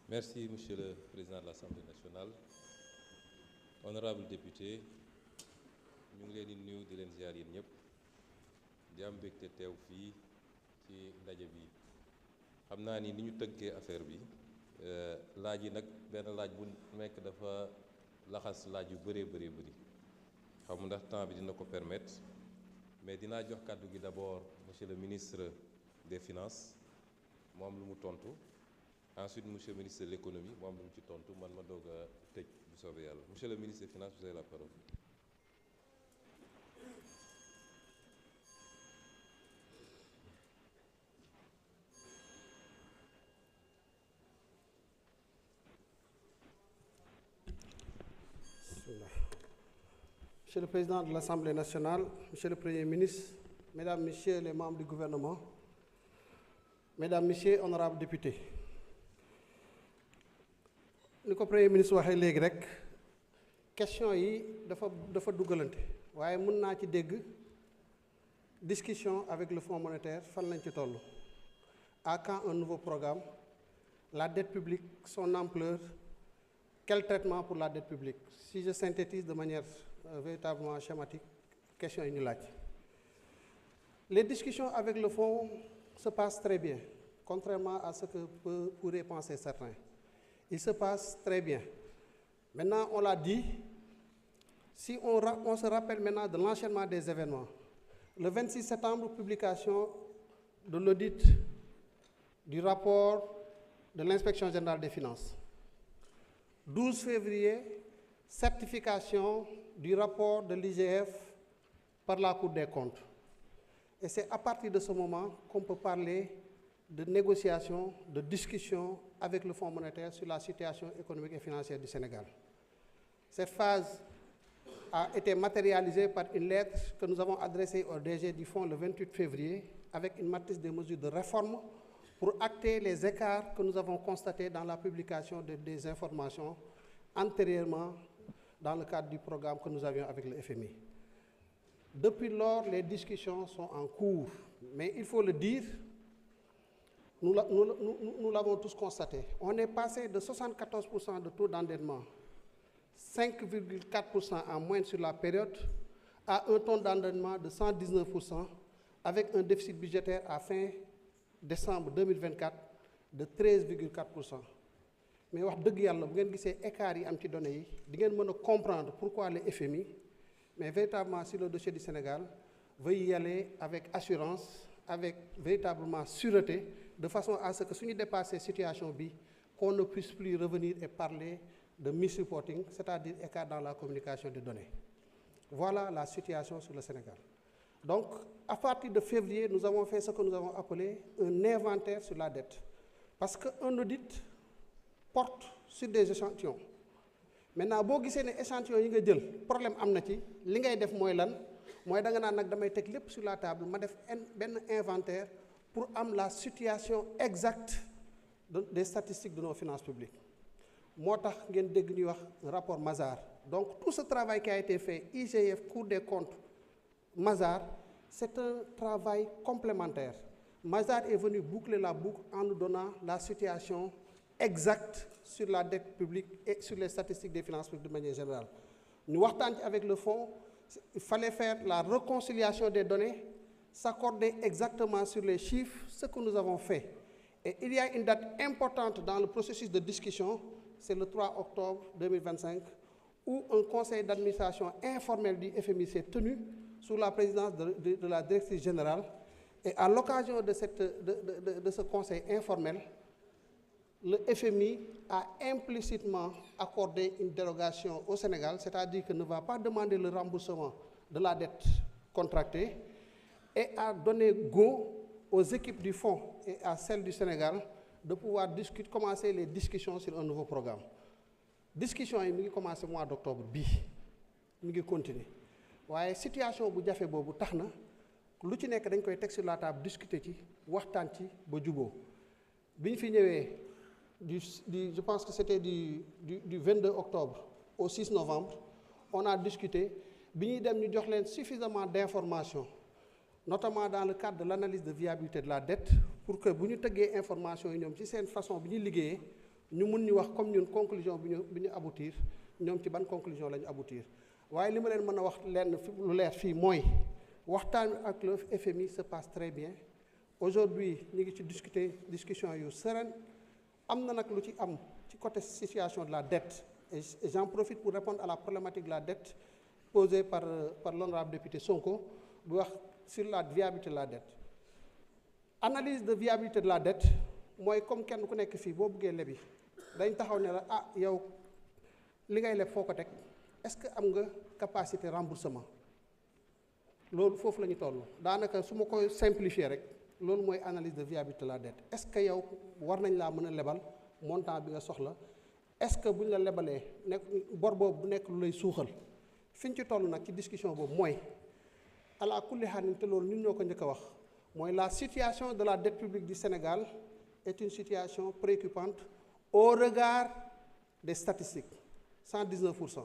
Merci, Monsieur le Président de l'Assemblée nationale. Honorable député, ñu ngi leen di nuyu di leen ziar yéen ñëpp di am mbégte teew fii ci ndaje bi xam naa ni ñu tënkee affaire bi laaj yi nag benn laaj bu nekk dafa laxas laaj yu bëree bëri xam ndax temps bi dina ko permettre mais dinaa jox kàddu gi d'abord monsieur le ministre des Finances moom lu mu tontu. Ensuite, monsieur le ministre de l'économie, moi, je suis tontu, man ma doog a tëj bu soobee yàlla. Monsieur le ministre des Finances, vous avez la parole. Monsieur le Président de l'Assemblée nationale, Monsieur le Premier ministre, Mesdames, Messieurs les membres du gouvernement, Mesdames, Messieurs, honorables députés. Ni ko Premier ministre waxee léegi rek question yi dafa dugalante waaye mën naa ci dégg discussion avec le Fonds monétaire fan lañ ci toll à quand un nouveau programme, la dette publique, son ampleur, quel traitement pour la dette publique. Si je synthétise de manière véritablement schématique question yi ñu laaj. Les discussions avec le Fonds se passent très bien, contrairement à ce que pourraient penser certains. Il se passe très bien. Maintenant, on l'a dit, si on se rappelle maintenant de l'enchaînement des événements, le 26 septembre, publication de l'audit du rapport de l'Inspection générale des finances. 12 février, certification du rapport de l'IGF par la Cour des comptes. Et c'est à partir de ce moment qu'on peut parler de négociations, de discussions avec le Fonds monétaire sur la situation économique et financière du Sénégal. Cette phase a été matérialisée par une lettre que nous avons adressée au DG du Fonds le 28 février avec une matrice des mesures de réforme pour acter les écarts que nous avons constatés dans la publication des informations antérieurement dans le cadre du programme que nous avions avec le FMI. Depuis lors, les discussions sont en cours, mais il faut le dire, nous l'avons tous constaté. On est passé de 74% de taux d'endettement, 5,4% en moyenne sur la période, à un taux d'endettement de 119%, avec un déficit budgétaire à fin décembre 2024 de 13,4%. Mais wax dëgg yàlla bu ngeen gisee écart yi am ci données yi di ngeen mën a comprendre pourquoi le FMI, mais véritablement sur le dossier du Sénégal, veut y aller avec assurance, avec véritablement sûreté, de façon à ce que si nous dépassons cette situation, qu'on ne puisse plus revenir et parler de misreporting, c'est-à-dire écart dans la communication des données. Voilà la situation sur le Sénégal. Donc, à partir de février, nous avons fait ce que nous avons appelé un inventaire sur la dette. Parce qu'un audit porte sur des échantillons. Maintenant, si vous avez des échantillons, le problème est que ce que vous faites, c'est sur la table, je fais un inventaire pour avoir la situation exacte des statistiques de nos finances publiques. Moi, je vous un rapport Mazars. Donc, tout ce travail qui a été fait, IGF, Cour des comptes, Mazars, c'est un travail complémentaire. Mazars est venu boucler la boucle en nous donnant la situation exacte sur la dette publique et sur les statistiques des finances publiques de manière générale. Nous avons avec le fonds, il fallait faire la réconciliation des données, s'accorder exactement sur les chiffres, ce que nous avons fait. Et il y a une date importante dans le processus de discussion, c'est le 3 octobre 2025, où un conseil d'administration informel du FMI s'est tenu sous la présidence de la directrice générale. Et à l'occasion de ce conseil informel, le FMI a implicitement accordé une dérogation au Sénégal, c'est-à-dire qu'il ne va pas demander le remboursement de la dette contractée, et a donné go aux équipes du fonds et à celles du Sénégal de pouvoir commencer les discussions sur un nouveau programme. Discussion yi commencé au mois d'octobre mi continuer. La situation bu jafé bobu taxna lu ci nek dañ koy tek sur la table discuter ci waxtan ci ba djubo. Biñ fi ñëwé je pense que c'était du 22 octobre au 6 novembre, on a discuté, nous avons suffisamment d'informations, notamment dans le cadre de l'analyse de viabilité de la dette, pour que si nous avons des informations, nous avons façon de ñu mun ñu wax comme ñun conclusion bi ñu aboutir ñoom ci ban conclusion la ñu aboutir waaye li ma leen mën a wax lenn fi lu leer fii mooy waxtaan ak le FMI se passe très bien aujourd'hui ñu ngi ci discussion yu sereine am na nag lu ci am ci côté situation de la dette et j'en profite pour répondre à la problématique de la dette posée par l'honorable député Sonko bu wax sur la viabilité de la dette analyse de viabilité de la dette mooy comme kenn ku nekk fii boo buggee lebi dañ taxaw ne la ah yow li ngay leb foo ko teg est-ce que am nga capacité remboursement loolu foofu la ñu toll daanaka su ma koy simplifier rek loolu mooy analyse de viabilité de la dette est-ce que yow war nañ laa mën a lebal montant bi nga soxla est-ce que bu ñu la lebalee nekk bor boobu bu nekk lu lay suuxal fi ñu ci toll nag ci discussion boobu mooy ala kulli xaalis te loolu ñun ñoo ko njëkk a wax mooy la situation de la dette publique du Sénégal est une situation préoccupante au regard des statistiques 119%.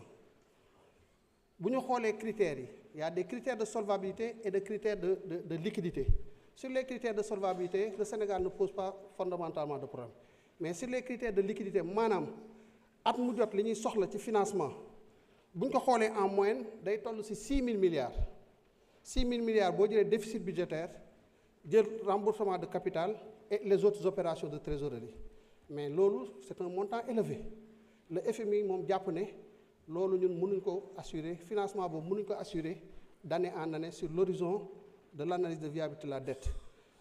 bu ñu xoolee critères yi il y a des critères de solvabilité et des critères de liquidité sur les critères de solvabilité le Sénégal ne pose pas fondamentalement de problème mais sur les critères de liquidité maanaam at mu jot li ñuy soxla ci financement bu ñu ko xoolee en moyenne day toll ci 6 000 milliards 6 000 milliards boo jëlee déficit budgétaire jël remboursement de capital et les autres opérations de trésorerie mais loolu c'est un montant élevé le FMI moom jàpp ne loolu ñun mënuñ ko assurer financement boobu mënuñ ko assurer d'année en année sur l'horizon de l'analyse de viabilité de la dette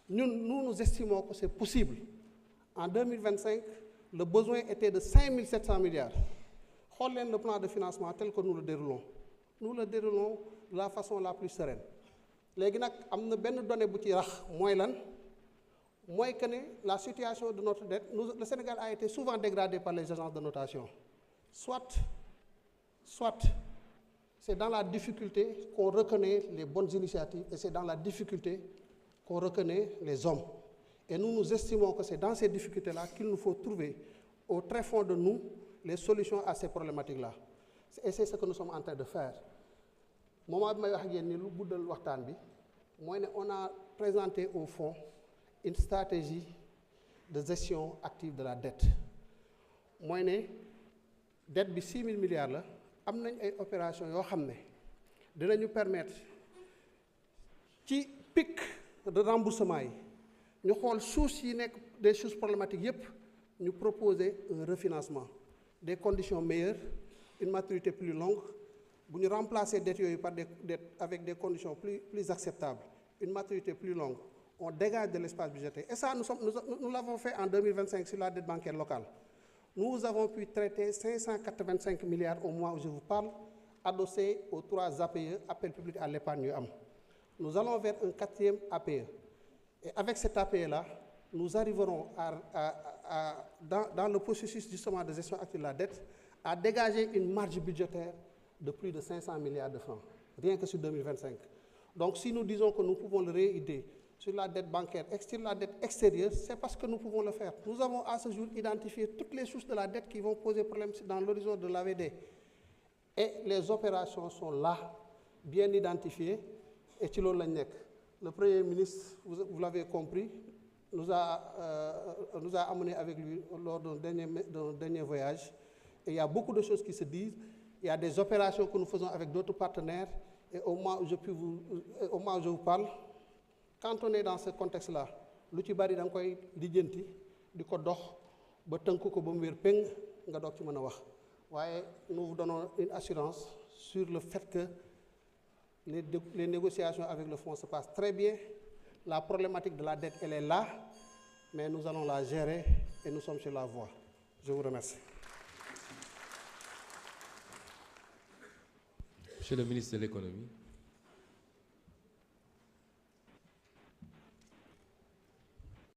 ñun nous estimons que c'est possible en 2025 le besoin était de 5 700 milliards xool leen le plan de financement tel que nous le déroulons de la façon la plus sereine léegi nag am na benn donnée bu ci rax mooy lan mooy que ne la situation de notre dette le Sénégal a été souvent dégradé par les agences de notation soit c'est dans la difficulté qu'on reconnaît les bonnes initiatives et c'est dans la difficulté qu'on reconnaît les hommes et nous estimons que c'est dans ces difficultés-là qu'il nous faut trouver au très fond de nous les solutions à ces problématiques-là et c'est ce que nous sommes en train de faire moment bi may wax ak yéen ni lu guddal waxtaan bi mooy ne on a présenté au fond une stratégie de gestion active de la dette mooy ne dette bi 6 000 milliards la am nañ ay opérations yoo xam ne dinañu permettre ci pic de remboursement yi ñu xool sources yi nekk des sources problématiques yépp ñu proposer un refinancement des conditions meilleures une maturité plus longue bu ñu remplacer dettes yooyu par des dettes avec des conditions plus acceptables une maturité plus longue on dégage de l'espace budgétaire et ça nous l'avons fait en 2025 sur la dette bancaire locale nous avons pu traiter 585 milliards au mois où je vous parle adossés aux 3 APE appel public à l'épargne yu am nous allons vers un 4e APE et avec cet APE-là nous arriverons dans le processus justement de gestion active de la dette à dégager une marge budgétaire de plus de 500 milliards de francs rien que sur 2025 donc si nous disons que nous pouvons le réitérer sur la dette bancaire, sur la dette extérieure, c'est parce que nous pouvons le faire. Nous avons à ce jour identifié toutes les sources de la dette qui vont poser problème dans l'horizon de l'AVD. Et les opérations sont là, bien identifiées, et ci loolu lañ nekk. Le Premier ministre, vous l'avez compris, nous a amené avec lui lors d'un dernier voyage. Et il y a beaucoup de choses qui se disent. Il y a des opérations que nous faisons avec d'autres partenaires. Et au moment où je vous parle, quand on est dans ce contexte-là lu ci bari da nga koy lijjanti di ko dox ba tënk ko ba mu wér péng nga doog ci mën a wax waaye nous vous donnons une assurance sur le fait que les négociations avec le fonds se passent très bien la problématique de la dette elle est là mais nous allons la gérer et nous sommes sur la voie je vous remercie. Monsieur le ministre de l'économie.